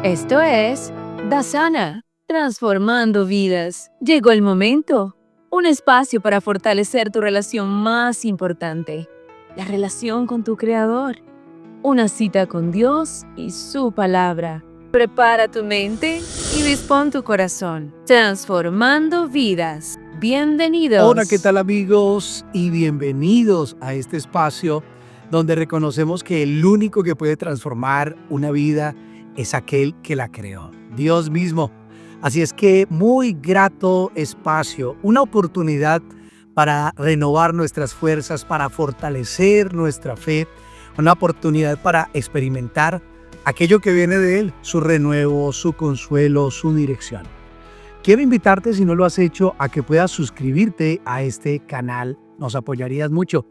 Esto es Dasana, transformando vidas. Llegó el momento. Un espacio para fortalecer tu relación más importante, la relación con tu Creador. Una cita con Dios y su palabra. Prepara tu mente y dispón tu corazón. Transformando vidas. Hola, ¿qué Bienvenidos. tal amigos? Y bienvenidos a este espacio donde reconocemos que el único que puede transformar una vida es aquel que la creó, Dios mismo. Así es que muy grato espacio, una oportunidad para renovar nuestras fuerzas, para fortalecer nuestra fe, una oportunidad para experimentar aquello que viene de Él, su renuevo, su consuelo, su dirección. Quiero invitarte, si no lo has hecho, a que puedas suscribirte a este canal. Nos apoyarías mucho.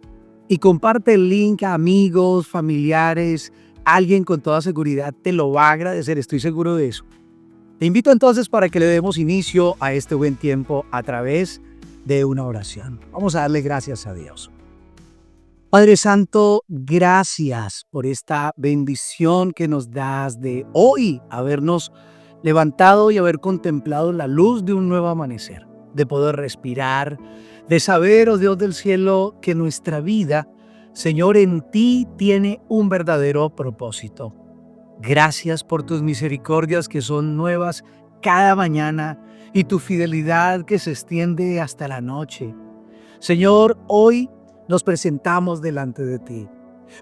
Y comparte el link a amigos, familiares. Alguien con toda seguridad te lo va a agradecer, estoy seguro de eso. Te invito entonces para que le demos inicio a este buen tiempo a través de una oración. Vamos a darle gracias a Dios. Padre Santo, gracias por esta bendición que nos das de hoy habernos levantado y haber contemplado la luz de un nuevo amanecer, de poder respirar, de saber, oh Dios del cielo, que nuestra vida, Señor, en ti tiene un verdadero propósito. Gracias por tus misericordias que son nuevas cada mañana y tu fidelidad que se extiende hasta la noche. Señor, hoy nos presentamos delante de ti.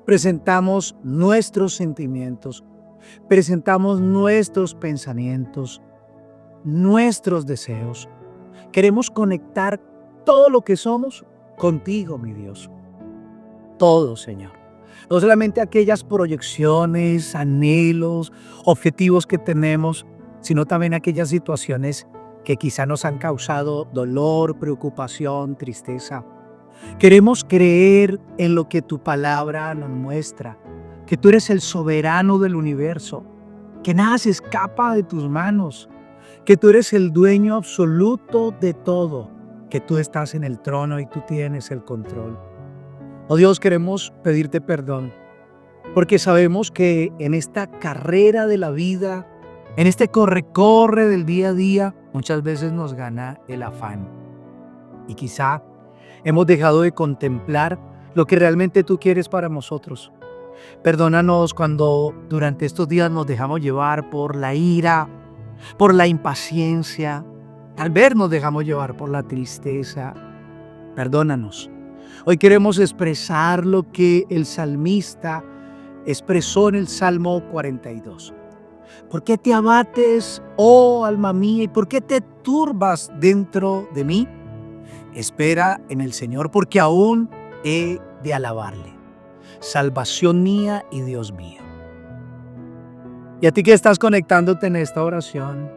Presentamos nuestros sentimientos, presentamos nuestros pensamientos, nuestros deseos. Queremos conectar todo lo que somos contigo, mi Dios. Todo, Señor. No solamente aquellas proyecciones, anhelos, objetivos que tenemos, sino también aquellas situaciones que quizá nos han causado dolor, preocupación, tristeza. Queremos creer en lo que tu palabra nos muestra, que tú eres el soberano del universo, que nada se escapa de tus manos, que tú eres el dueño absoluto de todo, que tú estás en el trono y tú tienes el control. Oh Dios, queremos pedirte perdón, porque sabemos que en esta carrera de la vida, en este corre-corre del día a día, muchas veces nos gana el afán. Y quizá hemos dejado de contemplar lo que realmente tú quieres para nosotros. Perdónanos cuando durante estos días nos dejamos llevar por la ira, por la impaciencia. Al ver nos dejamos llevar por la tristeza. Perdónanos. Hoy queremos expresar lo que el salmista expresó en el Salmo 42. ¿Por qué te abates, oh alma mía, y por qué te turbas dentro de mí? Espera en el Señor, porque aún he de alabarle. Salvación mía y Dios mío. Y a ti que estás conectándote en esta oración,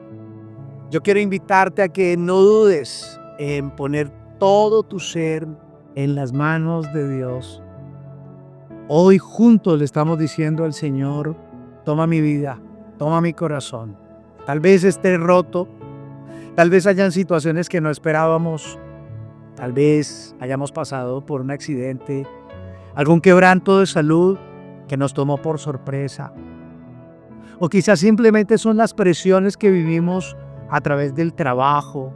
yo quiero invitarte a que no dudes en poner todo tu ser en las manos de Dios. Hoy juntos le estamos diciendo al Señor, toma mi vida, toma mi corazón. Tal vez esté roto, tal vez hayan situaciones que no esperábamos, tal vez hayamos pasado por un accidente, algún quebranto de salud que nos tomó por sorpresa. O quizás simplemente son las presiones que vivimos a través del trabajo,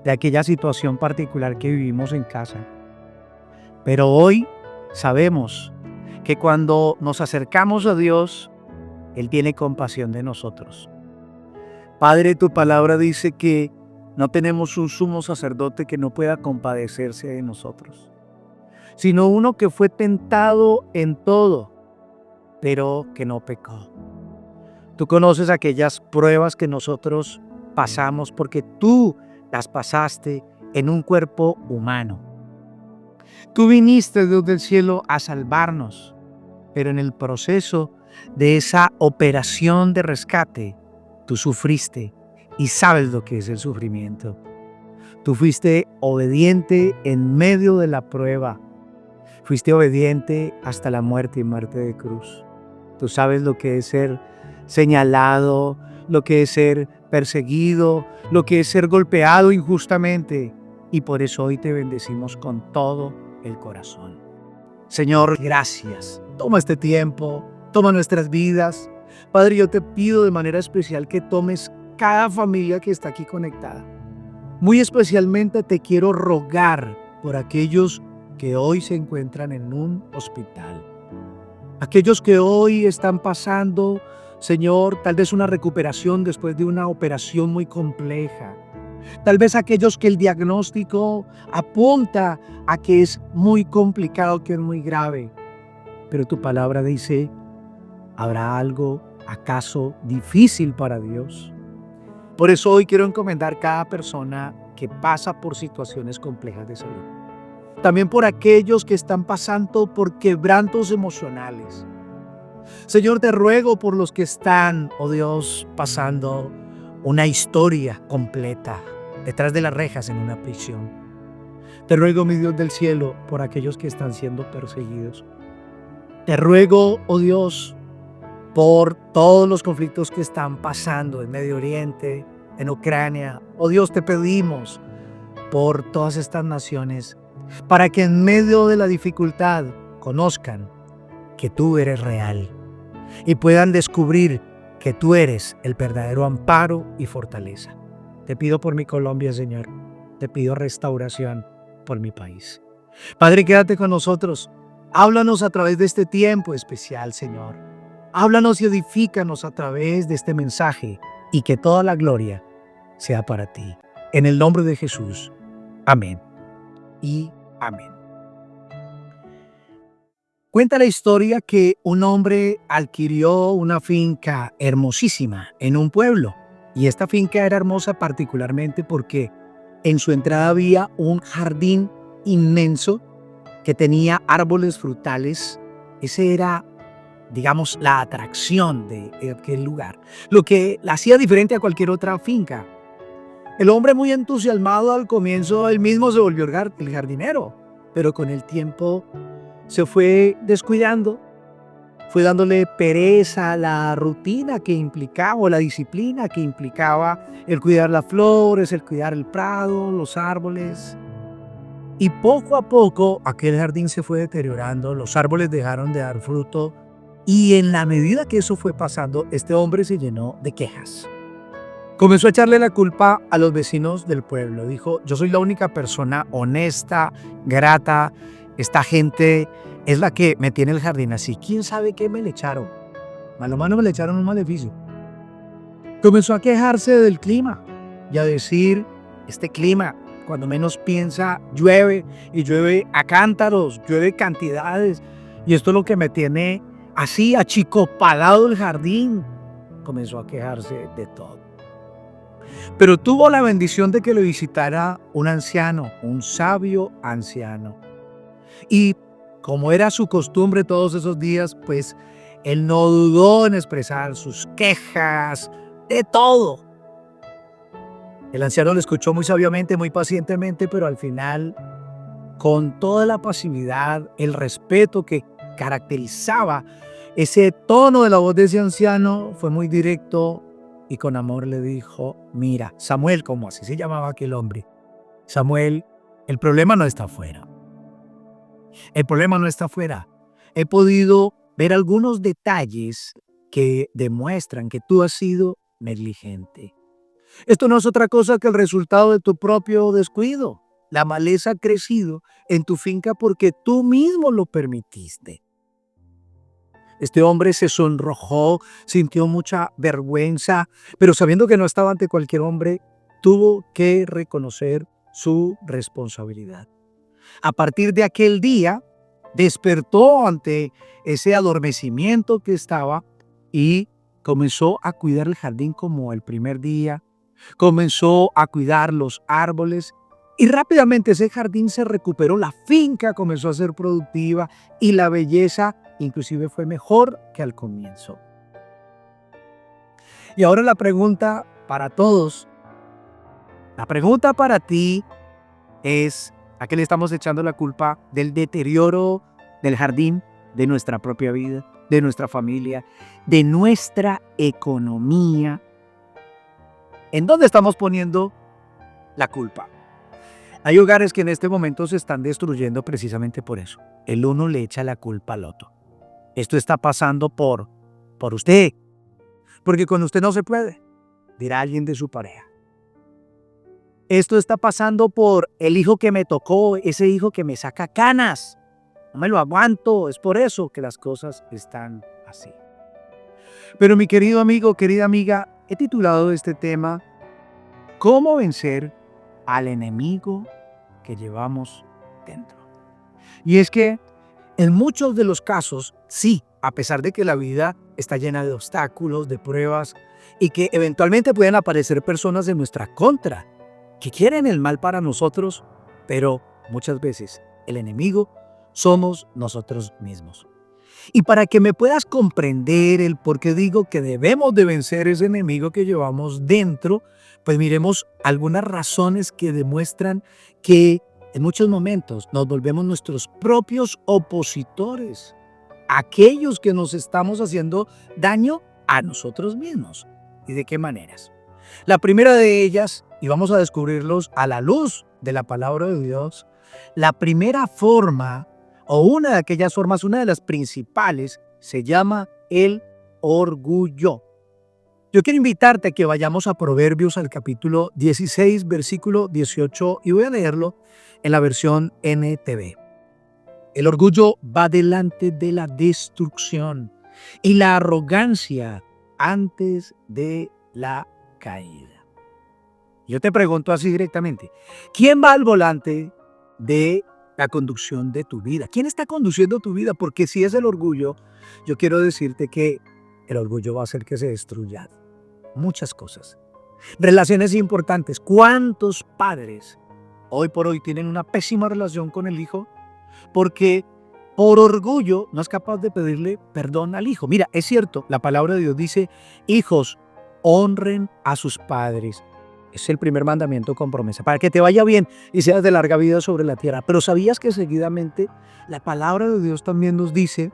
de aquella situación particular que vivimos en casa. Pero hoy sabemos que cuando nos acercamos a Dios, Él tiene compasión de nosotros. Padre, tu palabra dice que no tenemos un sumo sacerdote que no pueda compadecerse de nosotros, sino uno que fue tentado en todo, pero que no pecó. Tú conoces aquellas pruebas que nosotros pasamos porque tú las pasaste en un cuerpo humano. Tú viniste desde el cielo a salvarnos, pero en el proceso de esa operación de rescate, tú sufriste y sabes lo que es el sufrimiento. Tú fuiste obediente en medio de la prueba. Fuiste obediente hasta la muerte y muerte de cruz. Tú sabes lo que es ser señalado, lo que es ser perseguido, lo que es ser golpeado injustamente. Y por eso hoy te bendecimos con todo el corazón. Señor, gracias. Toma este tiempo, toma nuestras vidas. Padre, yo te pido de manera especial que tomes cada familia que está aquí conectada. Muy especialmente te quiero rogar por aquellos que hoy se encuentran en un hospital. Aquellos que hoy están pasando, Señor, tal vez una recuperación después de una operación muy compleja. Tal vez aquellos que el diagnóstico apunta a que es muy complicado, que es muy grave. Pero tu palabra dice, ¿habrá algo acaso difícil para Dios? Por eso hoy quiero encomendar cada persona que pasa por situaciones complejas de salud. También por aquellos que están pasando por quebrantos emocionales. Señor, te ruego por los que están, oh Dios, pasando una historia completa detrás de las rejas en una prisión. Te ruego, mi Dios del cielo, por aquellos que están siendo perseguidos. Te ruego, oh Dios, por todos los conflictos que están pasando en Medio Oriente, en Ucrania. Oh Dios, te pedimos por todas estas naciones, para que en medio de la dificultad conozcan que tú eres real y puedan descubrir que tú eres el verdadero amparo y fortaleza. Te pido por mi Colombia, Señor. Te pido restauración por mi país. Padre, quédate con nosotros. Háblanos a través de este tiempo especial, Señor. Háblanos y edifícanos a través de este mensaje y que toda la gloria sea para ti. En el nombre de Jesús. Amén y amén. Cuenta la historia que un hombre adquirió una finca hermosísima en un pueblo. Y esta finca era hermosa particularmente porque en su entrada había un jardín inmenso que tenía árboles frutales. Ese era, digamos, la atracción de aquel lugar, lo que la hacía diferente a cualquier otra finca. El hombre, muy entusiasmado al comienzo, él mismo se volvió el jardinero, pero con el tiempo se fue descuidando, fue dándole pereza a la rutina que implicaba, o la disciplina que implicaba el cuidar las flores, el cuidar el prado, los árboles. Y poco a poco aquel jardín se fue deteriorando, los árboles dejaron de dar fruto, y en la medida que eso fue pasando, este hombre se llenó de quejas. Comenzó a echarle la culpa a los vecinos del pueblo. Dijo, yo soy la única persona honesta, grata, esta gente es la que me tiene el jardín así. ¿Quién sabe qué me le echaron? Malo me le echaron un maleficio. Comenzó a quejarse del clima y a decir, este clima, cuando menos piensa, llueve y llueve a cántaros, llueve cantidades. Y esto es lo que me tiene así achicopalado el jardín. Comenzó a quejarse de todo. Pero tuvo la bendición de que lo visitara un anciano, un sabio anciano. Y como era su costumbre todos esos días, pues él no dudó en expresar sus quejas de todo. El anciano lo escuchó muy sabiamente, muy pacientemente, pero al final, con toda la pasividad, el respeto que caracterizaba ese tono de la voz de ese anciano, fue muy directo y con amor le dijo, mira, Samuel, como así se llamaba aquel hombre, Samuel, el problema no está afuera. El problema no está afuera. He podido ver algunos detalles que demuestran que tú has sido negligente. Esto no es otra cosa que el resultado de tu propio descuido. La maleza ha crecido en tu finca porque tú mismo lo permitiste. Este hombre se sonrojó, sintió mucha vergüenza, pero sabiendo que no estaba ante cualquier hombre, tuvo que reconocer su responsabilidad. A partir de aquel día, despertó ante ese adormecimiento que estaba y comenzó a cuidar el jardín como el primer día, comenzó a cuidar los árboles y rápidamente ese jardín se recuperó, la finca comenzó a ser productiva y la belleza inclusive fue mejor que al comienzo. Y ahora la pregunta para todos, la pregunta para ti es, ¿a qué le estamos echando la culpa del deterioro del jardín, de nuestra propia vida, de nuestra familia, de nuestra economía? ¿En dónde estamos poniendo la culpa? Hay hogares que en este momento se están destruyendo precisamente por eso. El uno le echa la culpa al otro. Esto está pasando por usted, porque con usted no se puede, dirá alguien de su pareja. Esto está pasando por el hijo que me tocó, ese hijo que me saca canas. No me lo aguanto, es por eso que las cosas están así. Pero mi querido amigo, querida amiga, he titulado este tema ¿Cómo vencer al enemigo que llevamos dentro? Y es que en muchos de los casos, sí, a pesar de que la vida está llena de obstáculos, de pruebas, y que eventualmente pueden aparecer personas de nuestra contra, que quieren el mal para nosotros, pero muchas veces el enemigo somos nosotros mismos. Y para que me puedas comprender el por qué digo que debemos de vencer ese enemigo que llevamos dentro, pues miremos algunas razones que demuestran que en muchos momentos nos volvemos nuestros propios opositores, aquellos que nos estamos haciendo daño a nosotros mismos. ¿Y de qué maneras? La primera de ellas, y vamos a descubrirlos a la luz de la palabra de Dios, la primera forma, o una de aquellas formas, una de las principales, se llama el orgullo. Yo quiero invitarte a que vayamos a Proverbios al capítulo 16, versículo 18, y voy a leerlo en la versión NTV. El orgullo va delante de la destrucción y la arrogancia antes de la caída. Yo te pregunto así directamente, ¿quién va al volante de la conducción de tu vida? ¿Quién está conduciendo tu vida? Porque si es el orgullo, yo quiero decirte que el orgullo va a hacer que se destruyan muchas cosas. Relaciones importantes. ¿Cuántos padres hoy por hoy tienen una pésima relación con el hijo? Porque por orgullo no es capaz de pedirle perdón al hijo. Mira, es cierto, la palabra de Dios dice, hijos, honren a sus padres. Es el primer mandamiento con promesa, para que te vaya bien y seas de larga vida sobre la tierra. Pero ¿sabías que seguidamente la palabra de Dios también nos dice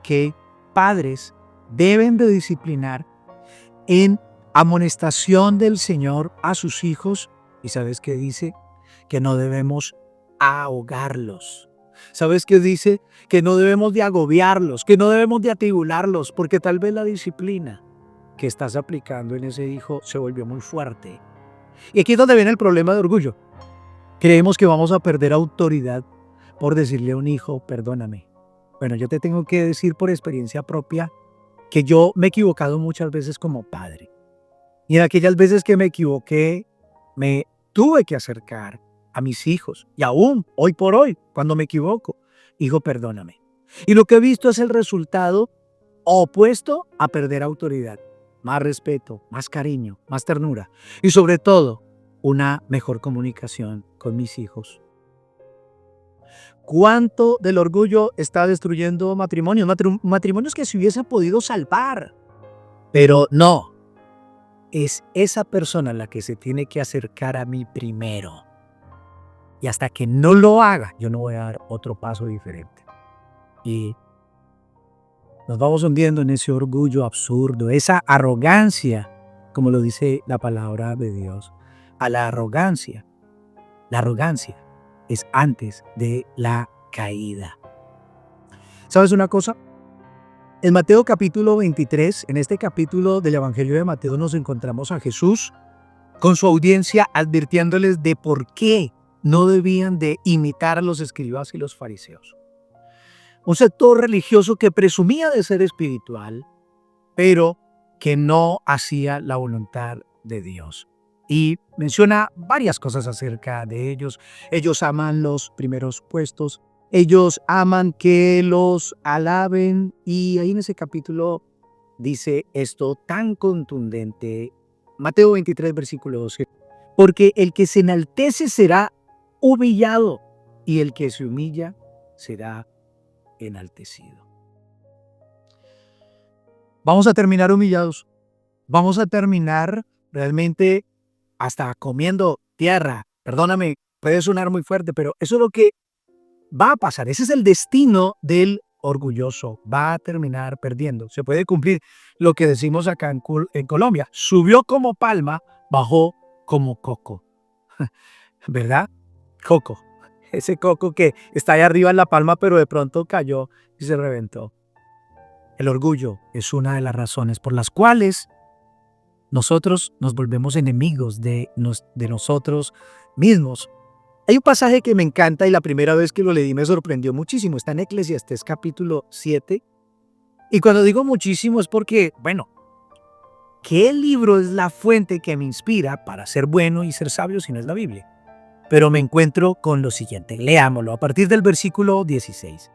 que padres deben de disciplinar en amonestación del Señor a sus hijos? ¿Y sabes qué dice? Que no debemos ahogarlos. ¿Sabes qué dice? Que no debemos de agobiarlos, que no debemos de atribularlos, porque tal vez la disciplina que estás aplicando en ese hijo se volvió muy fuerte. Y aquí es donde viene el problema de orgullo. Creemos que vamos a perder autoridad por decirle a un hijo, perdóname. Bueno, yo te tengo que decir por experiencia propia que yo me he equivocado muchas veces como padre. Y en aquellas veces que me equivoqué, me tuve que acercar a mis hijos. Y aún hoy por hoy, cuando me equivoco, hijo, perdóname. Y lo que he visto es el resultado opuesto a perder autoridad. Más respeto, más cariño, más ternura y sobre todo una mejor comunicación con mis hijos. ¿Cuánto del orgullo está destruyendo matrimonios? Matrimonios que se hubiesen podido salvar. Pero no, es esa persona la que se tiene que acercar a mí primero. Y hasta que no lo haga, yo no voy a dar otro paso diferente. Y nos vamos hundiendo en ese orgullo absurdo, esa arrogancia, como lo dice la palabra de Dios, a la arrogancia. La arrogancia es antes de la caída. ¿Sabes una cosa? En Mateo capítulo 23, en este capítulo del Evangelio de Mateo, nos encontramos a Jesús con su audiencia advirtiéndoles de por qué no debían de imitar a los escribas y los fariseos. Un sector religioso que presumía de ser espiritual, pero que no hacía la voluntad de Dios. Y menciona varias cosas acerca de ellos. Ellos aman los primeros puestos, ellos aman que los alaben, y ahí en ese capítulo dice esto tan contundente, Mateo 23, versículo 12, porque el que se enaltece será humillado, y el que se humilla será enaltecido. Vamos a terminar humillados, vamos a terminar realmente hasta comiendo tierra. Perdóname, puede sonar muy fuerte, pero eso es lo que va a pasar. Ese es el destino del orgulloso. Va a terminar perdiendo. Se puede cumplir lo que decimos acá en Colombia. Subió como palma, bajó como coco. ¿Verdad? Coco. Ese coco que está ahí arriba en la palma, pero de pronto cayó y se reventó. El orgullo es una de las razones por las cuales nosotros nos volvemos enemigos de nosotros mismos. Hay un pasaje que me encanta y la primera vez que lo leí me sorprendió muchísimo. Está en Eclesiastés capítulo 7. Y cuando digo muchísimo es porque, bueno, ¿qué libro es la fuente que me inspira para ser bueno y ser sabio si no es la Biblia? Pero me encuentro con lo siguiente. Leámoslo a partir del versículo 16.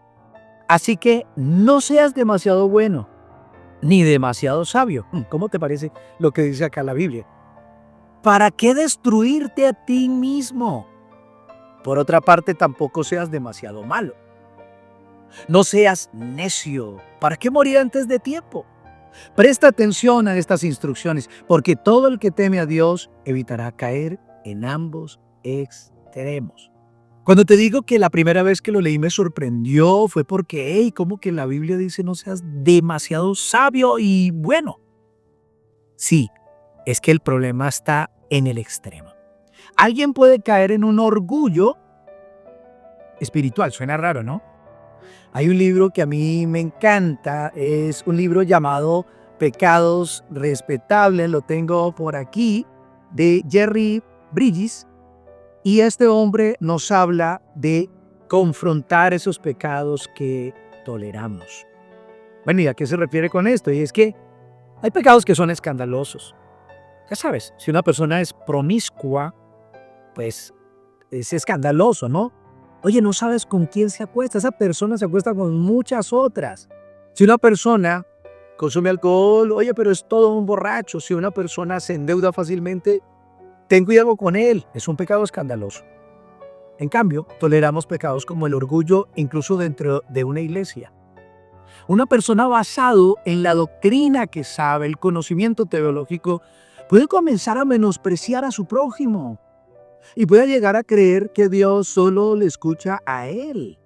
Así que no seas demasiado bueno, ni demasiado sabio. ¿Cómo te parece lo que dice acá la Biblia? ¿Para qué destruirte a ti mismo? Por otra parte, tampoco seas demasiado malo. No seas necio. ¿Para qué morir antes de tiempo? Presta atención a estas instrucciones, porque todo el que teme a Dios evitará caer en ambos extremos. Cuando te digo que la primera vez que lo leí me sorprendió, fue porque, ¿cómo que la Biblia dice no seas demasiado sabio y bueno? Sí, es que el problema está en el extremo. Alguien puede caer en un orgullo espiritual, suena raro, ¿no? Hay un libro que a mí me encanta, es un libro llamado Pecados Respetables, lo tengo por aquí, de Jerry Bridges, y este hombre nos habla de confrontar esos pecados que toleramos. Bueno, ¿y a qué se refiere con esto? Y es que hay pecados que son escandalosos. Ya sabes, si una persona es promiscua, pues es escandaloso, ¿no? Oye, no sabes con quién se acuesta. Esa persona se acuesta con muchas otras. Si una persona consume alcohol, oye, pero es todo un borracho. Si una persona se endeuda fácilmente, ten cuidado con él. Es un pecado escandaloso. En cambio, toleramos pecados como el orgullo incluso dentro de una iglesia. Una persona basado en la doctrina que sabe, el conocimiento teológico, puede comenzar a menospreciar a su prójimo. Y puede llegar a creer que Dios solo le escucha a él.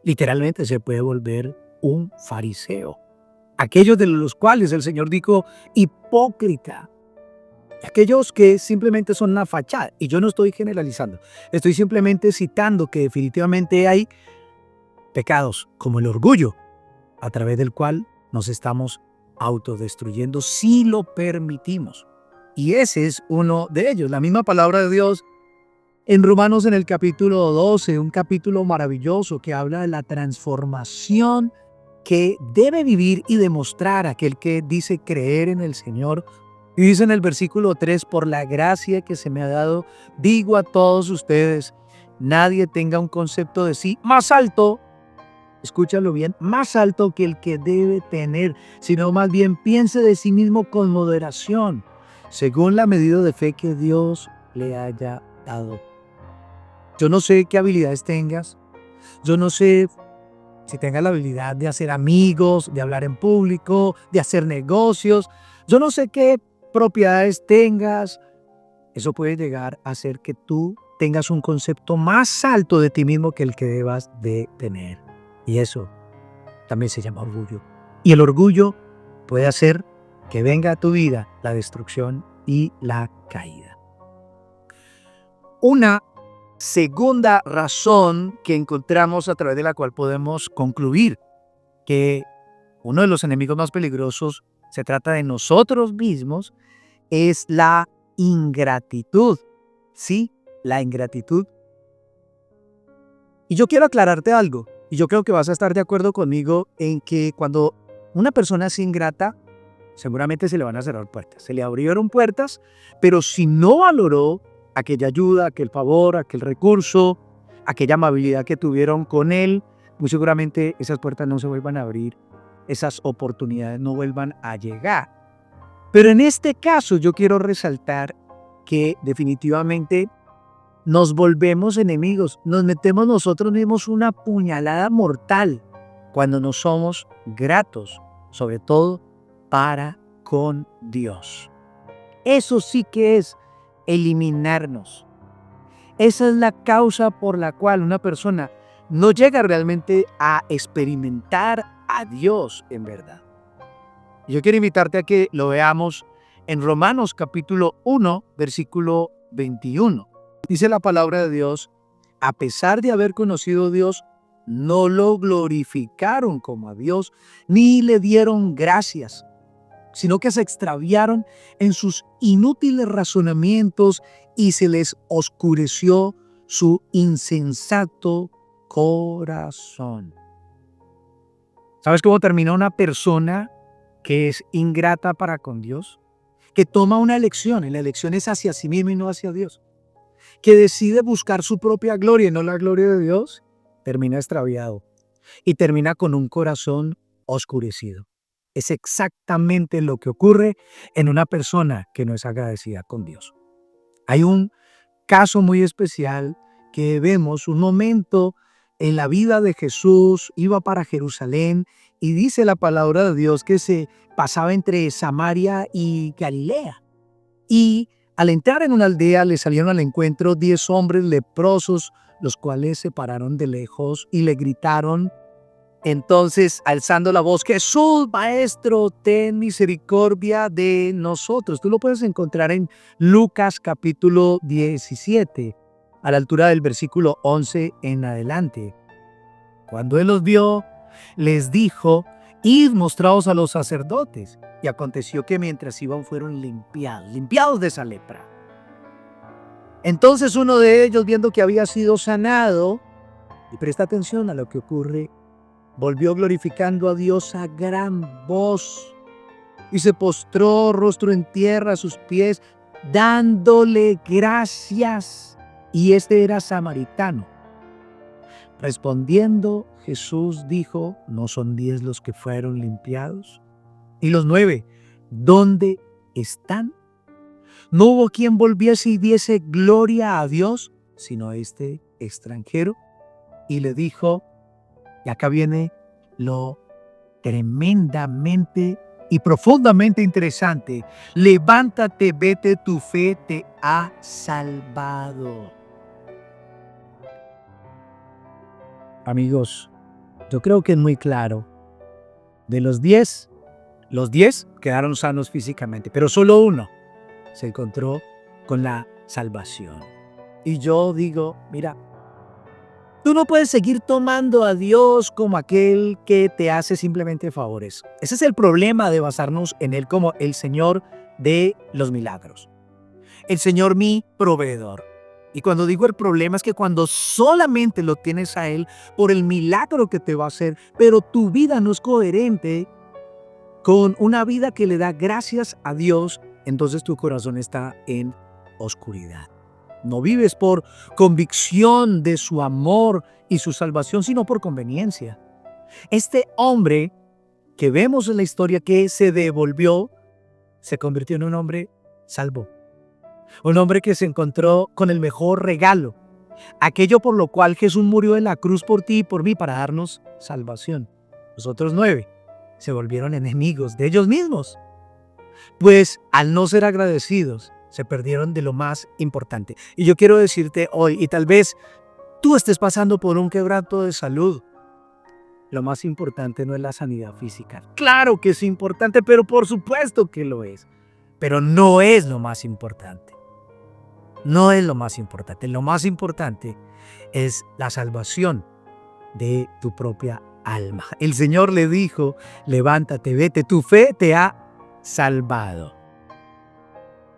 Literalmente se puede volver un fariseo. Aquellos de los cuales el Señor dijo hipócrita. Aquellos que simplemente son una fachada. Y yo no estoy generalizando. Estoy simplemente citando que definitivamente hay pecados como el orgullo, a través del cual nos estamos autodestruyendo si lo permitimos. Y ese es uno de ellos. La misma palabra de Dios en Romanos en el capítulo 12, un capítulo maravilloso que habla de la transformación que debe vivir y demostrar aquel que dice creer en el Señor. Y dice en el versículo 3, por la gracia que se me ha dado, digo a todos ustedes, nadie tenga un concepto de sí más alto, escúchalo bien, más alto que el que debe tener, sino más bien piense de sí mismo con moderación, según la medida de fe que Dios le haya dado. Yo no sé qué habilidades tengas, yo no sé si tengas la habilidad de hacer amigos, de hablar en público, de hacer negocios, yo no sé qué propiedades tengas. Eso puede llegar a hacer que tú tengas un concepto más alto de ti mismo que el que debas de tener. Y eso también se llama orgullo. Y el orgullo puede hacer que venga a tu vida la destrucción y la caída. Una segunda razón que encontramos a través de la cual podemos concluir que uno de los enemigos más peligrosos se trata de nosotros mismos es la ingratitud. Sí, la ingratitud. Y yo quiero aclararte algo, y yo creo que vas a estar de acuerdo conmigo en que cuando una persona es ingrata, seguramente se le van a cerrar puertas. Se le abrieron puertas, pero si no valoró aquella ayuda, aquel favor, aquel recurso, aquella amabilidad que tuvieron con él, muy seguramente esas puertas no se vuelvan a abrir, esas oportunidades no vuelvan a llegar. Pero en este caso yo quiero resaltar que definitivamente nos volvemos enemigos, nos metemos nosotros mismos una puñalada mortal cuando no somos gratos, sobre todo para con Dios. Eso sí que es eliminarnos. Esa es la causa por la cual una persona no llega realmente a experimentar a Dios en verdad. Yo quiero invitarte a que lo veamos en Romanos capítulo 1, versículo 21. Dice la palabra de Dios, a pesar de haber conocido a Dios, no lo glorificaron como a Dios, ni le dieron gracias. sino que se extraviaron en sus inútiles razonamientos y se les oscureció su insensato corazón. ¿Sabes cómo termina una persona que es ingrata para con Dios? Que toma una elección, y la elección es hacia sí mismo y no hacia Dios. Que decide buscar su propia gloria y no la gloria de Dios, termina extraviado y termina con un corazón oscurecido. Es exactamente lo que ocurre en una persona que no es agradecida con Dios. Hay un caso muy especial que vemos, un momento en la vida de Jesús, iba para Jerusalén y dice la palabra de Dios que se pasaba entre Samaria y Galilea. Y al entrar en una aldea le salieron al encuentro 10 hombres leprosos, los cuales se pararon de lejos y le gritaron, entonces, alzando la voz, Jesús, Maestro, ten misericordia de nosotros. Tú lo puedes encontrar en Lucas capítulo 17, a la altura del versículo 11 en adelante. Cuando él los vio, les dijo, id mostraos a los sacerdotes. Y aconteció que mientras iban fueron limpiados de esa lepra. Entonces uno de ellos, viendo que había sido sanado, y presta atención a lo que ocurre, volvió glorificando a Dios a gran voz y se postró rostro en tierra a sus pies, dándole gracias. Y este era samaritano. Respondiendo, Jesús dijo, ¿no son 10 los que fueron limpiados? ¿Y los 9, dónde están? No hubo quien volviese y diese gloria a Dios, sino este extranjero. Y le dijo, y acá viene lo tremendamente y profundamente interesante. Levántate, vete, tu fe te ha salvado. Amigos, yo creo que es muy claro. De los 10 quedaron sanos físicamente, pero solo uno se encontró con la salvación. Y yo digo, mira, tú no puedes seguir tomando a Dios como aquel que te hace simplemente favores. Ese es el problema de basarnos en Él como el Señor de los milagros. El Señor mi proveedor. Y cuando digo el problema es que cuando solamente lo tienes a Él por el milagro que te va a hacer, pero tu vida no es coherente con una vida que le da gracias a Dios, entonces tu corazón está en oscuridad. No vives por convicción de su amor y su salvación, sino por conveniencia. Este hombre que vemos en la historia que se devolvió, se convirtió en un hombre salvo. Un hombre que se encontró con el mejor regalo. Aquello por lo cual Jesús murió en la cruz por ti y por mí para darnos salvación. Los otros 9 se volvieron enemigos de ellos mismos. Pues al no ser agradecidos, se perdieron de lo más importante. Y yo quiero decirte hoy, y tal vez tú estés pasando por un quebranto de salud, lo más importante no es la sanidad física. Claro que es importante, pero por supuesto que lo es. Pero no es lo más importante. No es lo más importante. Lo más importante es la salvación de tu propia alma. El Señor le dijo, levántate, vete, tu fe te ha salvado.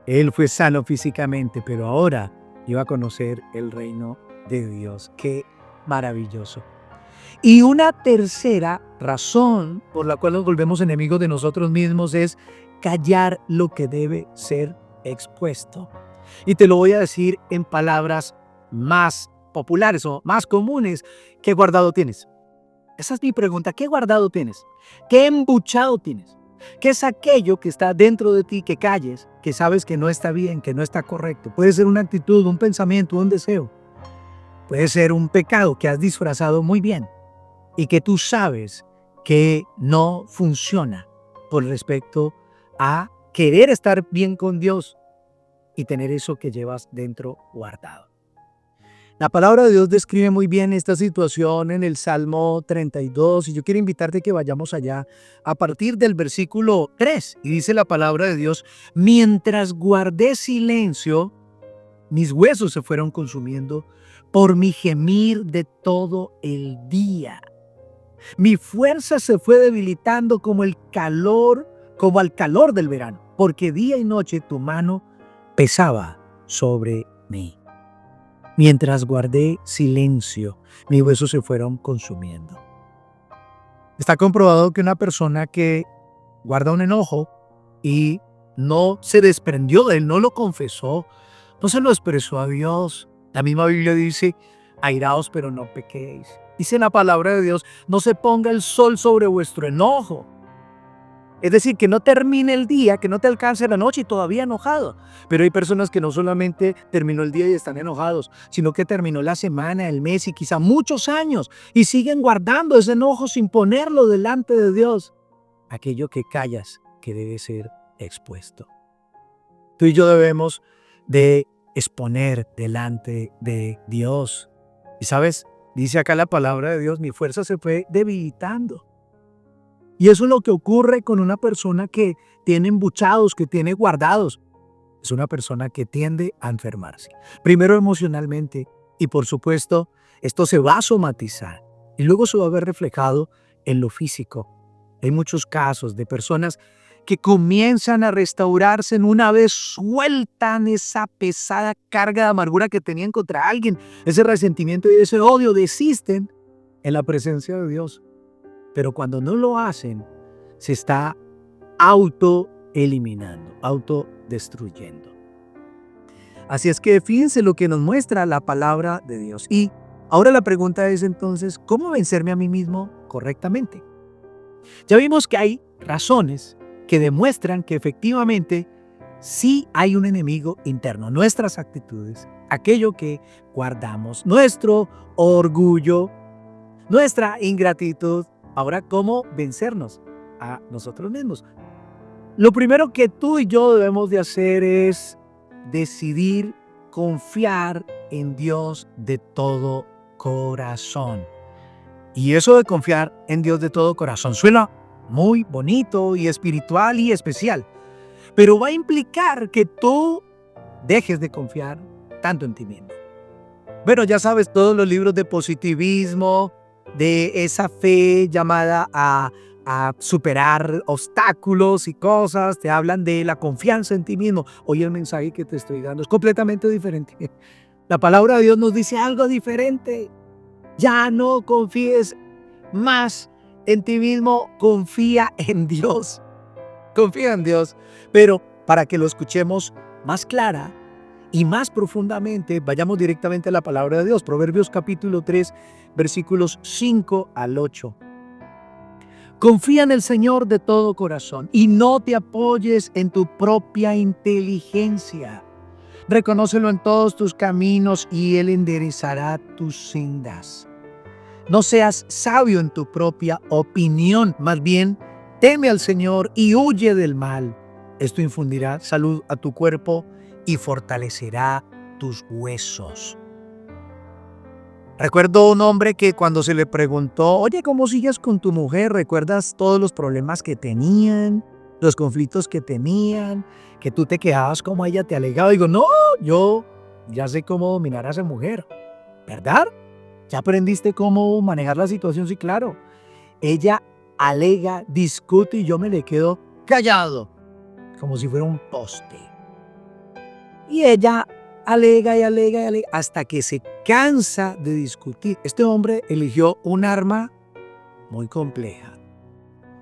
Él fue sano físicamente, pero ahora iba a conocer el reino de Dios. ¡Qué maravilloso! Y una tercera razón por la cual nos volvemos enemigos de nosotros mismos es callar lo que debe ser expuesto. Y te lo voy a decir en palabras más populares o más comunes. ¿Qué guardado tienes? Esa es mi pregunta. ¿Qué guardado tienes? ¿Qué embuchado tienes? ¿Qué es aquello que está dentro de ti que calles, que sabes que no está bien, que no está correcto? Puede ser una actitud, un pensamiento, un deseo. Puede ser un pecado que has disfrazado muy bien y que tú sabes que no funciona por respecto a querer estar bien con Dios y tener eso que llevas dentro guardado. La palabra de Dios describe muy bien esta situación en el Salmo 32 y yo quiero invitarte a que vayamos allá a partir del versículo 3. Y dice la palabra de Dios, mientras guardé silencio, mis huesos se fueron consumiendo por mi gemir de todo el día. Mi fuerza se fue debilitando como el calor como al calor del verano, porque día y noche tu mano pesaba sobre mí. Mientras guardé silencio, mis huesos se fueron consumiendo. Está comprobado que una persona que guarda un enojo y no se desprendió de él, no lo confesó, no se lo expresó a Dios. La misma Biblia dice, airaos pero no pequéis. Dice la palabra de Dios, no se ponga el sol sobre vuestro enojo. Es decir, que no termine el día, que no te alcance la noche y todavía enojado. Pero hay personas que no solamente terminó el día y están enojados, sino que terminó la semana, el mes y quizá muchos años y siguen guardando ese enojo sin ponerlo delante de Dios. Aquello que callas que debe ser expuesto. Tú y yo debemos de exponer delante de Dios. Y sabes, dice acá la palabra de Dios, mi fuerza se fue debilitando. Y eso es lo que ocurre con una persona que tiene embuchados, que tiene guardados. Es una persona que tiende a enfermarse. Primero emocionalmente y por supuesto esto se va a somatizar y luego se va a ver reflejado en lo físico. Hay muchos casos de personas que comienzan a restaurarse en una vez sueltan esa pesada carga de amargura que tenían contra alguien. Ese resentimiento y ese odio desisten en la presencia de Dios. Pero cuando no lo hacen, se está autoeliminando, autodestruyendo. Así es que fíjense lo que nos muestra la palabra de Dios. Y ahora la pregunta es entonces, ¿cómo vencerme a mí mismo correctamente? Ya vimos que hay razones que demuestran que efectivamente sí hay un enemigo interno, nuestras actitudes, aquello que guardamos, nuestro orgullo, nuestra ingratitud. Ahora, ¿cómo vencernos a nosotros mismos? Lo primero que tú y yo debemos de hacer es decidir confiar en Dios de todo corazón. Y eso de confiar en Dios de todo corazón suena muy bonito y espiritual y especial, pero va a implicar que tú dejes de confiar tanto en ti mismo. Bueno, ya sabes, todos los libros de positivismo, de esa fe llamada a superar obstáculos y cosas, te hablan de la confianza en ti mismo. Hoy el mensaje que te estoy dando es completamente diferente. La palabra de Dios nos dice algo diferente. Ya no confíes más en ti mismo, confía en Dios. Confía en Dios. Pero para que lo escuchemos más clara y más profundamente, vayamos directamente a la palabra de Dios. Proverbios capítulo 3, versículos 5 al 8. Confía en el Señor de todo corazón y no te apoyes en tu propia inteligencia. Reconócelo en todos tus caminos y Él enderezará tus sendas. No seas sabio en tu propia opinión, más bien teme al Señor y huye del mal. Esto infundirá salud a tu cuerpo y fortalecerá tus huesos. Recuerdo un hombre que cuando se le preguntó, oye, ¿cómo sigues con tu mujer? ¿Recuerdas todos los problemas que tenían, los conflictos que tenían, que tú te quejabas como ella te alegaba? Digo, no, yo ya sé cómo dominar a esa mujer, ¿verdad? ¿Ya aprendiste cómo manejar la situación? Sí, claro. Ella alega, discute y yo me le quedo callado, como si fuera un poste. Y ella alega y alega y alega hasta que se cansa de discutir. Este hombre eligió un arma muy compleja.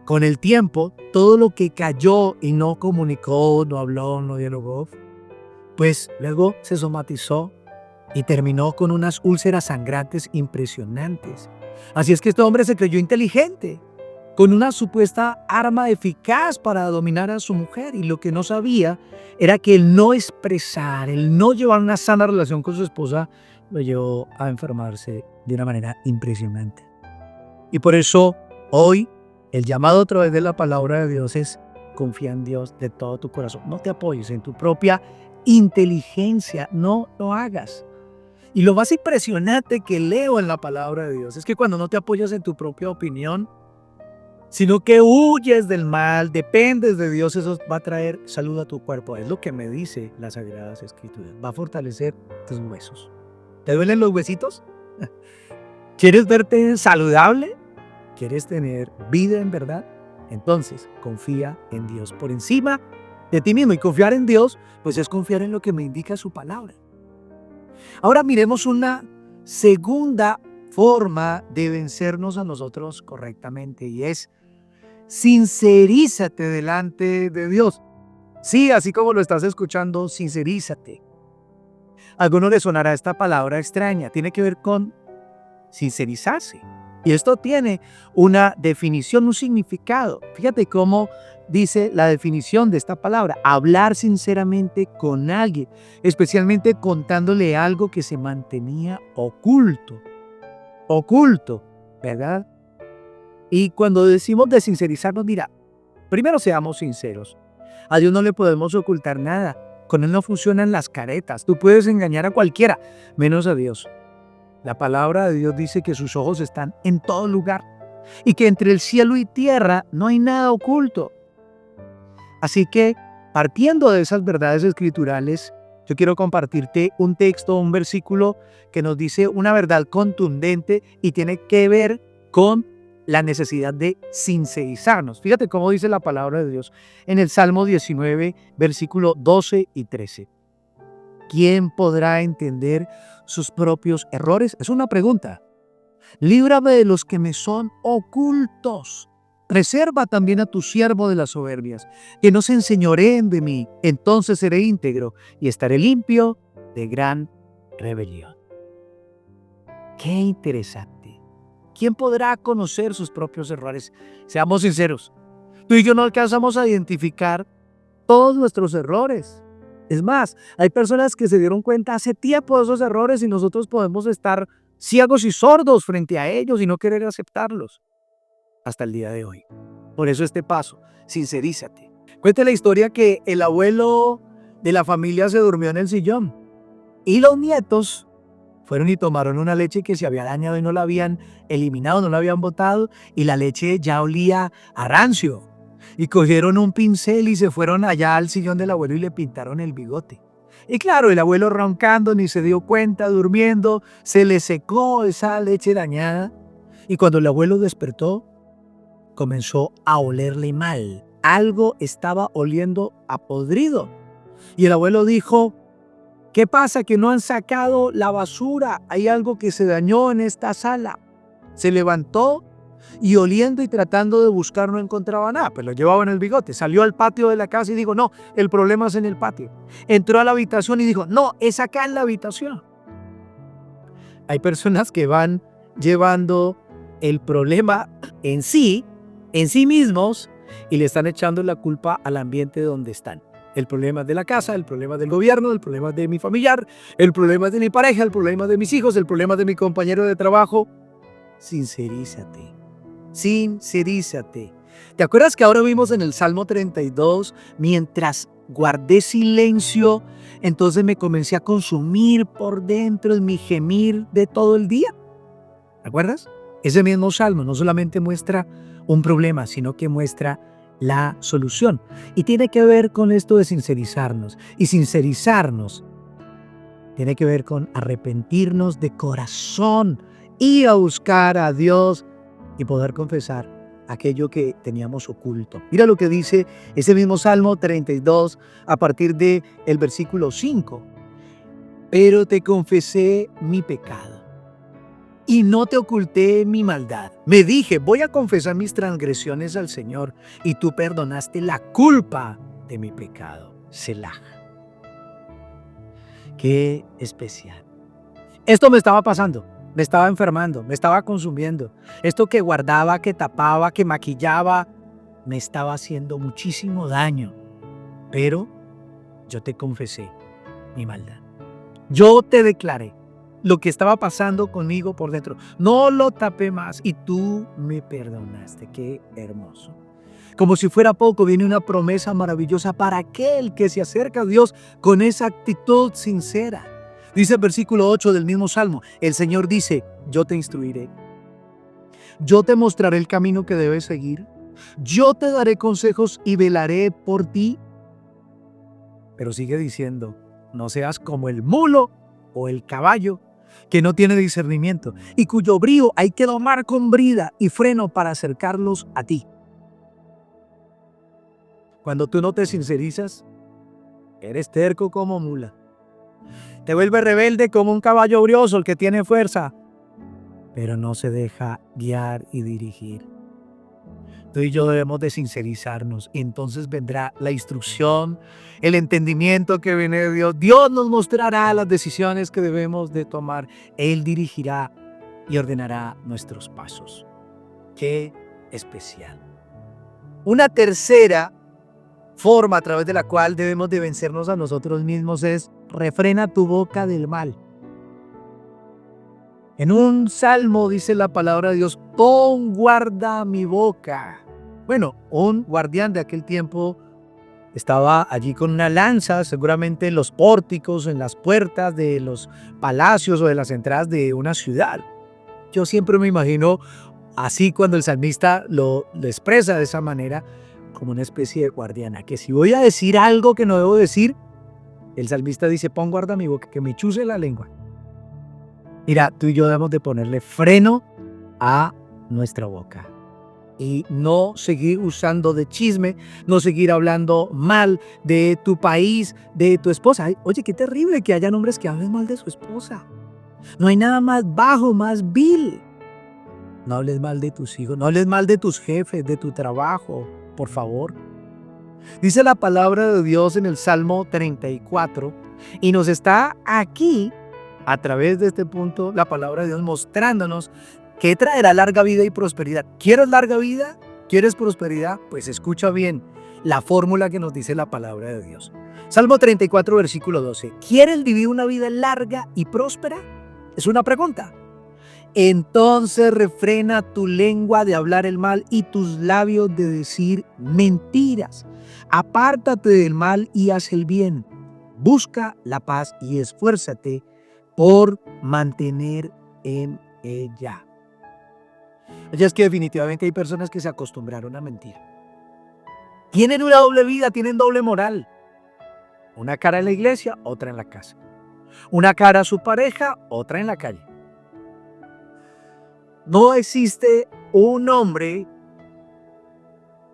Con el tiempo, todo lo que cayó y no comunicó, no habló, no dialogó, pues luego se somatizó y terminó con unas úlceras sangrantes impresionantes. Así es que este hombre se creyó inteligente, con una supuesta arma eficaz para dominar a su mujer, y lo que no sabía era que el no expresar, el no llevar una sana relación con su esposa lo llevó a enfermarse de una manera impresionante. Y por eso hoy el llamado a través de la palabra de Dios es confía en Dios de todo tu corazón. No te apoyes en tu propia inteligencia, no lo hagas. Y lo más impresionante que leo en la palabra de Dios es que cuando no te apoyas en tu propia opinión, sino que huyes del mal, dependes de Dios, eso va a traer salud a tu cuerpo. Es lo que me dice las Sagradas Escrituras. Va a fortalecer tus huesos. ¿Te duelen los huesitos? ¿Quieres verte saludable? ¿Quieres tener vida en verdad? Entonces, confía en Dios por encima de ti mismo. Y confiar en Dios, pues es confiar en lo que me indica su palabra. Ahora miremos una segunda forma de vencernos a nosotros correctamente, y es: sincerízate delante de Dios. Sí, así como lo estás escuchando, sincerízate. A algunos les sonará esta palabra extraña. Tiene que ver con sincerizarse. Y esto tiene una definición, un significado. Fíjate cómo dice la definición de esta palabra: hablar sinceramente con alguien, especialmente contándole algo que se mantenía oculto. Oculto, ¿verdad? Y cuando decimos de sincerizarnos, mira, primero seamos sinceros. A Dios no le podemos ocultar nada. Con Él no funcionan las caretas. Tú puedes engañar a cualquiera, menos a Dios. La palabra de Dios dice que sus ojos están en todo lugar y que entre el cielo y tierra no hay nada oculto. Así que, partiendo de esas verdades escriturales, yo quiero compartirte un texto, un versículo que nos dice una verdad contundente y tiene que ver con la necesidad de sincerizarnos. Fíjate cómo dice la palabra de Dios en el Salmo 19, versículo 12 y 13. ¿Quién podrá entender sus propios errores? Es una pregunta. Líbrame de los que me son ocultos. Preserva también a tu siervo de las soberbias, que no se enseñoreen de mí. Entonces seré íntegro y estaré limpio de gran rebelión. Qué interesante. ¿Quién podrá conocer sus propios errores? Seamos sinceros. Tú y yo no alcanzamos a identificar todos nuestros errores. Es más, hay personas que se dieron cuenta hace tiempo de esos errores y nosotros podemos estar ciegos y sordos frente a ellos y no querer aceptarlos hasta el día de hoy. Por eso este paso: sincerízate. Cuente la historia que el abuelo de la familia se durmió en el sillón y los nietos fueron y tomaron una leche que se había dañado y no la habían eliminado, no la habían botado, y la leche ya olía a rancio. Y cogieron un pincel y se fueron allá al sillón del abuelo y le pintaron el bigote. Y claro, el abuelo roncando, ni se dio cuenta, durmiendo, se le secó esa leche dañada. Y cuando el abuelo despertó, comenzó a olerle mal. Algo estaba oliendo a podrido. Y el abuelo dijo: ¿qué pasa que no han sacado la basura? Hay algo que se dañó en esta sala. Se levantó y oliendo y tratando de buscar no encontraba nada, pero lo llevaba en el bigote. Salió al patio de la casa y dijo: no, el problema es en el patio. Entró a la habitación y dijo: no, es acá en la habitación. Hay personas que van llevando el problema en sí mismos, y le están echando la culpa al ambiente donde están. El problema es de la casa, el problema es del gobierno, el problema es de mi familiar, el problema es de mi pareja, el problema es de mis hijos, el problema es de mi compañero de trabajo. Sincerízate. Sincerízate. ¿Te acuerdas que ahora vimos en el Salmo 32, mientras guardé silencio, entonces me comencé a consumir por dentro en mi gemir de todo el día? ¿Te acuerdas? Ese mismo salmo no solamente muestra un problema, sino que muestra la solución. Y tiene que ver con esto de sincerizarnos. Y sincerizarnos tiene que ver con arrepentirnos de corazón y a buscar a Dios y poder confesar aquello que teníamos oculto. Mira lo que dice ese mismo Salmo 32 a partir del versículo 5. Pero te confesé mi pecado y no te oculté mi maldad. Me dije: voy a confesar mis transgresiones al Señor, y tú perdonaste la culpa de mi pecado. Selah. Qué especial. Esto me estaba pasando, me estaba enfermando, me estaba consumiendo. Esto que guardaba, que tapaba, que maquillaba, me estaba haciendo muchísimo daño. Pero yo te confesé mi maldad. Yo te declaré lo que estaba pasando conmigo por dentro. No lo tapé más y tú me perdonaste. Qué hermoso. Como si fuera poco, viene una promesa maravillosa para aquel que se acerca a Dios con esa actitud sincera. Dice el versículo 8 del mismo Salmo. El Señor dice: yo te instruiré. Yo te mostraré el camino que debes seguir. Yo te daré consejos y velaré por ti. Pero sigue diciendo: no seas como el mulo o el caballo que no tiene discernimiento y cuyo brío hay que domar con brida y freno para acercarlos a ti. Cuando tú no te sincerizas, eres terco como mula. Te vuelves rebelde como un caballo brioso, el que tiene fuerza, pero no se deja guiar y dirigir. Tú y yo debemos de sincerizarnos y entonces vendrá la instrucción, el entendimiento que viene de Dios. Dios nos mostrará las decisiones que debemos de tomar. Él dirigirá y ordenará nuestros pasos. ¡Qué especial! Una tercera forma a través de la cual debemos de vencernos a nosotros mismos es: refrena tu boca del mal. En un salmo dice la palabra de Dios: pon guarda mi boca. Bueno, un guardián de aquel tiempo estaba allí con una lanza, seguramente en los pórticos, en las puertas de los palacios o de las entradas de una ciudad. Yo siempre me imagino así cuando el salmista lo expresa de esa manera, como una especie de guardiana, que si voy a decir algo que no debo decir, el salmista dice: pon guarda mi boca, que me chuse la lengua. Mira, tú y yo debemos de ponerle freno a nuestra boca y no seguir usando de chisme, no seguir hablando mal de tu país, de tu esposa. Ay, oye, qué terrible que hayan hombres que hablen mal de su esposa. No hay nada más bajo, más vil. No hables mal de tus hijos, no hables mal de tus jefes, de tu trabajo, por favor. Dice la palabra de Dios en el Salmo 34 y nos está aquí, a través de este punto, la palabra de Dios mostrándonos que traerá larga vida y prosperidad. ¿Quieres larga vida? ¿Quieres prosperidad? Pues escucha bien la fórmula que nos dice la palabra de Dios. Salmo 34, versículo 12. ¿Quieres vivir una vida larga y próspera? Es una pregunta. Entonces refrena tu lengua de hablar el mal y tus labios de decir mentiras. Apártate del mal y haz el bien. Busca la paz y esfuérzate por mantener en ella. Oye, es que definitivamente hay personas que se acostumbraron a mentir. Tienen una doble vida, tienen doble moral. Una cara en la iglesia, otra en la casa. Una cara a su pareja, otra en la calle. No existe un hombre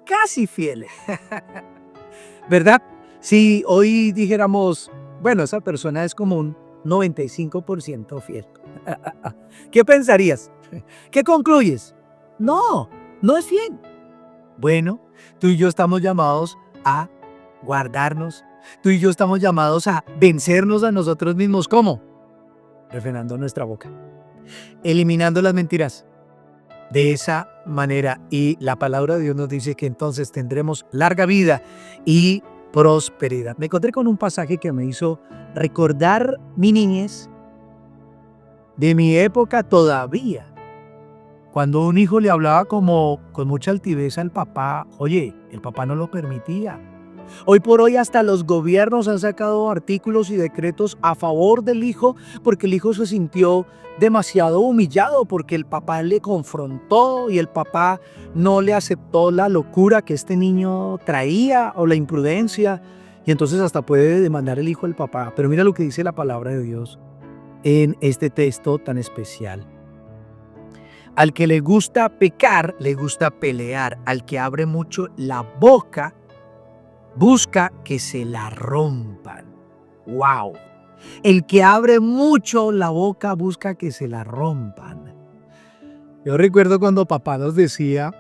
casi fiel, ¿verdad? Si hoy dijéramos, bueno, esa persona es como un 95% fiel. ¿Qué pensarías? ¿Qué concluyes? No, no es fiel. Bueno, tú y yo estamos llamados a guardarnos. Tú y yo estamos llamados a vencernos a nosotros mismos. ¿Cómo? Refrenando nuestra boca, eliminando las mentiras. De esa manera, y la palabra de Dios nos dice que entonces tendremos larga vida y prosperidad. Me encontré con un pasaje que me hizo recordar mi niñez, de mi época todavía, cuando un hijo le hablaba como con mucha altivez al papá. Oye, el papá no lo permitía. Hoy por hoy hasta los gobiernos han sacado artículos y decretos a favor del hijo porque el hijo se sintió demasiado humillado porque el papá le confrontó y el papá no le aceptó la locura que este niño traía o la imprudencia, y entonces hasta puede demandar el hijo al papá. Pero mira lo que dice la palabra de Dios en este texto tan especial. Al que le gusta pecar, le gusta pelear. Al que abre mucho la boca, busca que se la rompan. ¡Wow! El que abre mucho la boca busca que se la rompan. Yo recuerdo cuando papá nos decía: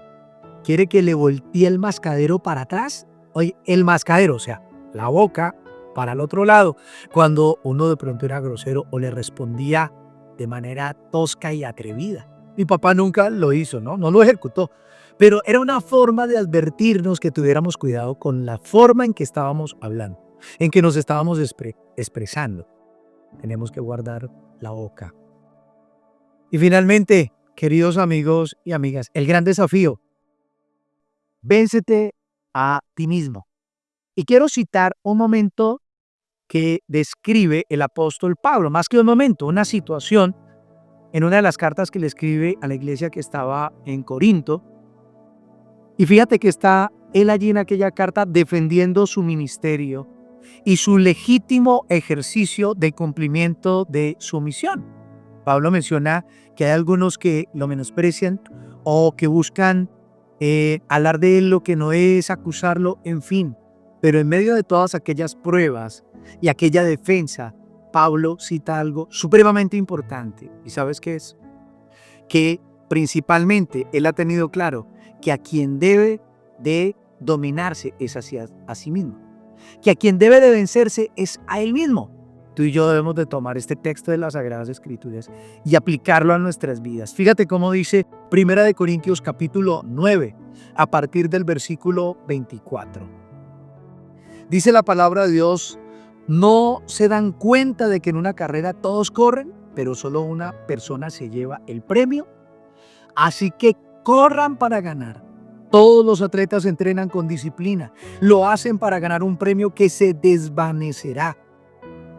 ¿quiere que le voltee el mascadero para atrás? Oye, el mascadero, o sea, la boca para el otro lado. Cuando uno de pronto era grosero o le respondía de manera tosca y atrevida. Mi papá nunca lo hizo, ¿no? No lo ejecutó. Pero era una forma de advertirnos que tuviéramos cuidado con la forma en que estábamos hablando, en que nos estábamos expresando. Tenemos que guardar la boca. Y finalmente, queridos amigos y amigas, el gran desafío: véncete a ti mismo. Y quiero citar un momento que describe el apóstol Pablo, más que un momento, una situación, en una de las cartas que le escribe a la iglesia que estaba en Corinto. Y fíjate que está él allí en aquella carta defendiendo su ministerio y su legítimo ejercicio de cumplimiento de su misión. Pablo menciona que hay algunos que lo menosprecian o que buscan hablar de él lo que no es, acusarlo, en fin. Pero en medio de todas aquellas pruebas y aquella defensa, Pablo cita algo supremamente importante. ¿Y sabes qué es? Que principalmente él ha tenido claro que a quien debe de dominarse es hacia a sí mismo, que a quien debe de vencerse es a él mismo. Tú y yo debemos de tomar este texto de las Sagradas Escrituras y aplicarlo a nuestras vidas. Fíjate cómo dice 1 Corintios capítulo 9, a partir del versículo 24. Dice la palabra de Dios: ¿no se dan cuenta de que en una carrera todos corren, pero solo una persona se lleva el premio? Así que corran para ganar. Todos los atletas entrenan con disciplina. Lo hacen para ganar un premio que se desvanecerá.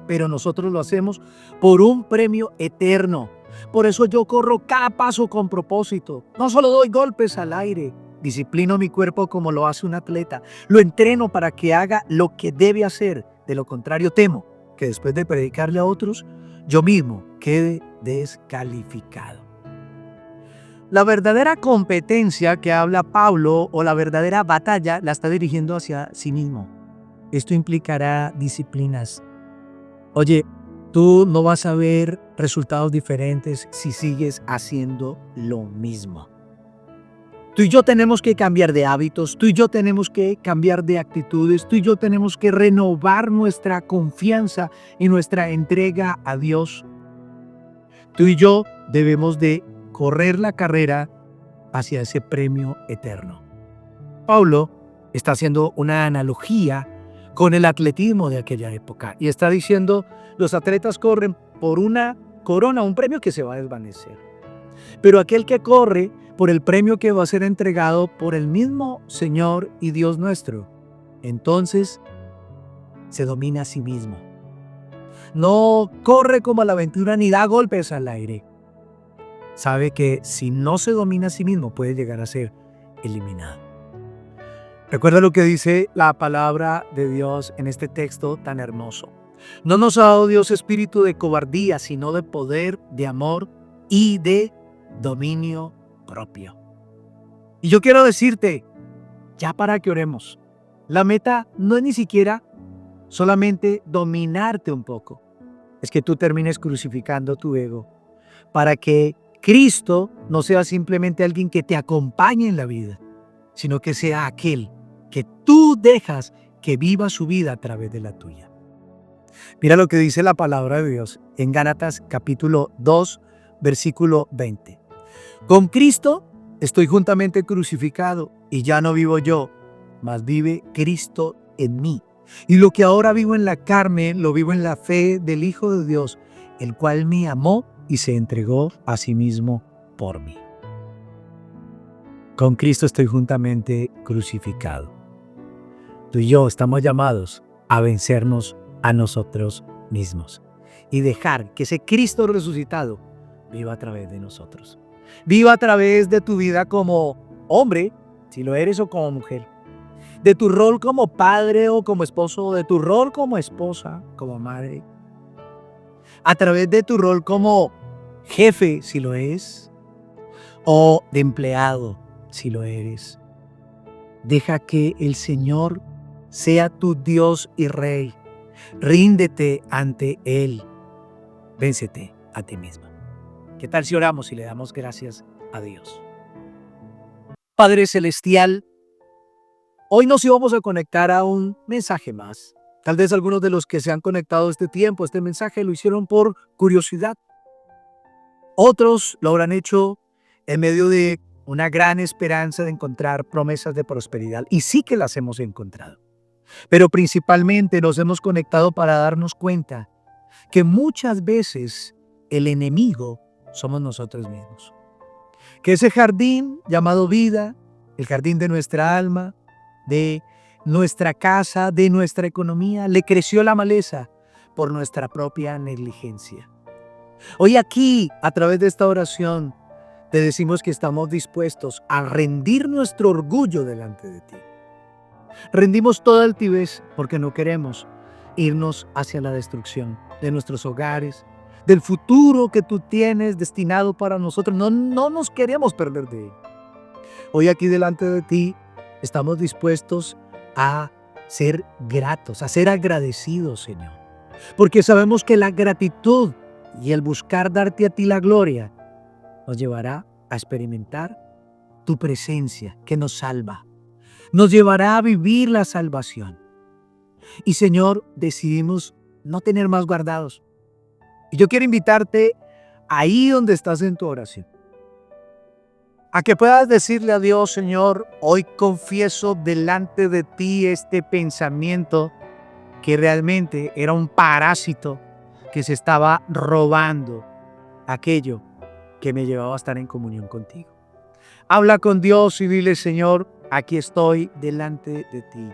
Pero nosotros lo hacemos por un premio eterno. Por eso yo corro cada paso con propósito. No solo doy golpes al aire. Disciplino mi cuerpo como lo hace un atleta. Lo entreno para que haga lo que debe hacer. De lo contrario, temo que después de predicarle a otros, yo mismo quede descalificado. La verdadera competencia que habla Pablo, o la verdadera batalla, la está dirigiendo hacia sí mismo. Esto implicará disciplinas. Oye, tú no vas a ver resultados diferentes si sigues haciendo lo mismo. Tú y yo tenemos que cambiar de hábitos, tú y yo tenemos que cambiar de actitudes, tú y yo tenemos que renovar nuestra confianza y nuestra entrega a Dios. Tú y yo debemos de correr la carrera hacia ese premio eterno. Pablo está haciendo una analogía con el atletismo de aquella época y está diciendo: los atletas corren por una corona, un premio que se va a desvanecer. Pero aquel que corre por el premio que va a ser entregado por el mismo Señor y Dios nuestro, entonces se domina a sí mismo. No corre como a la aventura ni da golpes al aire. Sabe que si no se domina a sí mismo puede llegar a ser eliminado. Recuerda lo que dice la palabra de Dios en este texto tan hermoso. No nos ha dado Dios espíritu de cobardía, sino de poder, de amor y de dominio propio. Y yo quiero decirte, ya para que oremos, la meta no es ni siquiera solamente dominarte un poco. Es que tú termines crucificando tu ego para que Cristo no sea simplemente alguien que te acompañe en la vida, sino que sea aquel que tú dejas que viva su vida a través de la tuya. Mira lo que dice la palabra de Dios en Gálatas capítulo 2, versículo 20. Con Cristo estoy juntamente crucificado y ya no vivo yo, mas vive Cristo en mí. Y lo que ahora vivo en la carne, lo vivo en la fe del Hijo de Dios, el cual me amó y se entregó a sí mismo por mí. Con Cristo estoy juntamente crucificado. Tú y yo estamos llamados a vencernos a nosotros mismos y dejar que ese Cristo resucitado viva a través de nosotros. Viva a través de tu vida como hombre, si lo eres, o como mujer. De tu rol como padre o como esposo, de tu rol como esposa, como madre. A través de tu rol como jefe, si lo es, o de empleado, si lo eres. Deja que el Señor sea tu Dios y Rey. Ríndete ante Él. Véncete a ti misma. ¿Qué tal si oramos y le damos gracias a Dios? Padre Celestial, hoy nos íbamos a conectar a un mensaje más. Tal vez algunos de los que se han conectado este tiempo, este mensaje, lo hicieron por curiosidad. Otros lo habrán hecho en medio de una gran esperanza de encontrar promesas de prosperidad. Y sí que las hemos encontrado. Pero principalmente nos hemos conectado para darnos cuenta que muchas veces el enemigo somos nosotros mismos. Que ese jardín llamado vida, el jardín de nuestra alma, de nuestra casa, de nuestra economía, le creció la maleza por nuestra propia negligencia. Hoy aquí, a través de esta oración, te decimos que estamos dispuestos a rendir nuestro orgullo delante de ti. Rendimos toda altivez porque no queremos irnos hacia la destrucción de nuestros hogares, del futuro que tú tienes destinado para nosotros. No nos queremos perder de él. Hoy aquí delante de ti estamos dispuestos a ser gratos, a ser agradecidos, Señor. Porque sabemos que la gratitud y el buscar darte a ti la gloria nos llevará a experimentar tu presencia que nos salva. Nos llevará a vivir la salvación. Y Señor, decidimos no tener más guardados. Y yo quiero invitarte ahí donde estás en tu oración, a que puedas decirle a Dios: Señor, hoy confieso delante de ti este pensamiento que realmente era un parásito que se estaba robando aquello que me llevaba a estar en comunión contigo. Habla con Dios y dile: Señor, aquí estoy delante de ti.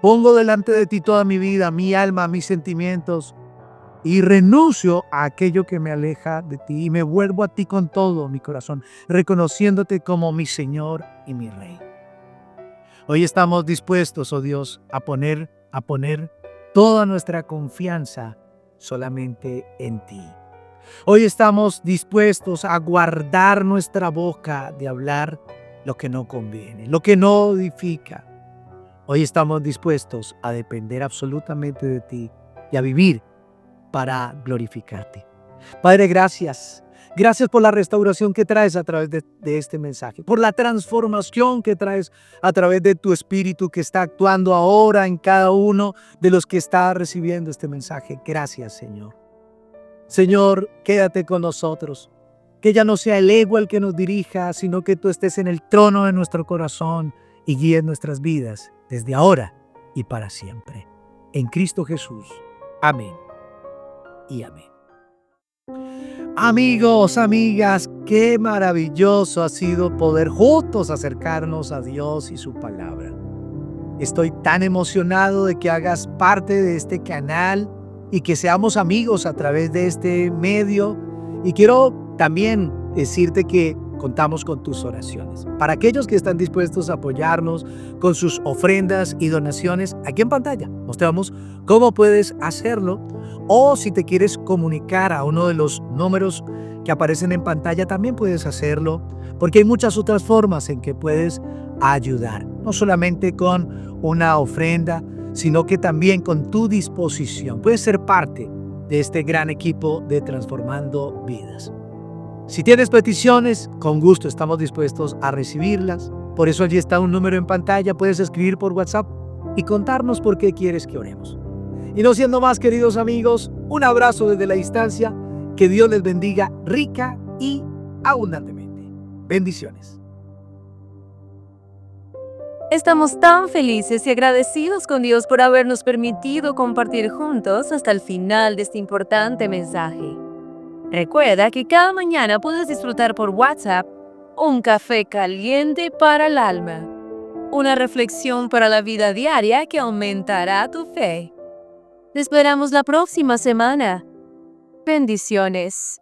Pongo delante de ti toda mi vida, mi alma, mis sentimientos, y renuncio a aquello que me aleja de ti y me vuelvo a ti con todo mi corazón, reconociéndote como mi Señor y mi Rey. Hoy estamos dispuestos, oh Dios, a poner toda nuestra confianza solamente en ti. Hoy estamos dispuestos a guardar nuestra boca de hablar lo que no conviene, lo que no edifica. Hoy estamos dispuestos a depender absolutamente de ti y a vivir para glorificarte. Padre, gracias. Gracias por la restauración que traes a través de este mensaje, por la transformación que traes a través de tu Espíritu que está actuando ahora en cada uno de los que está recibiendo este mensaje. Gracias, Señor. Señor, quédate con nosotros. Que ya no sea el ego el que nos dirija, sino que tú estés en el trono de nuestro corazón y guíes nuestras vidas desde ahora y para siempre. En Cristo Jesús. Amén y amén. Amigos, amigas, qué maravilloso ha sido poder juntos acercarnos a Dios y su palabra. Estoy tan emocionado de que hagas parte de este canal y que seamos amigos a través de este medio. Y quiero también decirte que contamos con tus oraciones. Para aquellos que están dispuestos a apoyarnos con sus ofrendas y donaciones, aquí en pantalla mostramos cómo puedes hacerlo. O si te quieres comunicar a uno de los números que aparecen en pantalla, también puedes hacerlo, porque hay muchas otras formas en que puedes ayudar. No solamente con una ofrenda, sino que también con tu disposición. Puedes ser parte de este gran equipo de Transformando Vidas. Si tienes peticiones, con gusto estamos dispuestos a recibirlas. Por eso allí está un número en pantalla. Puedes escribir por WhatsApp y contarnos por qué quieres que oremos. Y no siendo más, queridos amigos, un abrazo desde la distancia. Que Dios les bendiga rica y abundantemente. Bendiciones. Estamos tan felices y agradecidos con Dios por habernos permitido compartir juntos hasta el final de este importante mensaje. Recuerda que cada mañana puedes disfrutar por WhatsApp un café caliente para el alma, una reflexión para la vida diaria que aumentará tu fe. Te esperamos la próxima semana. Bendiciones.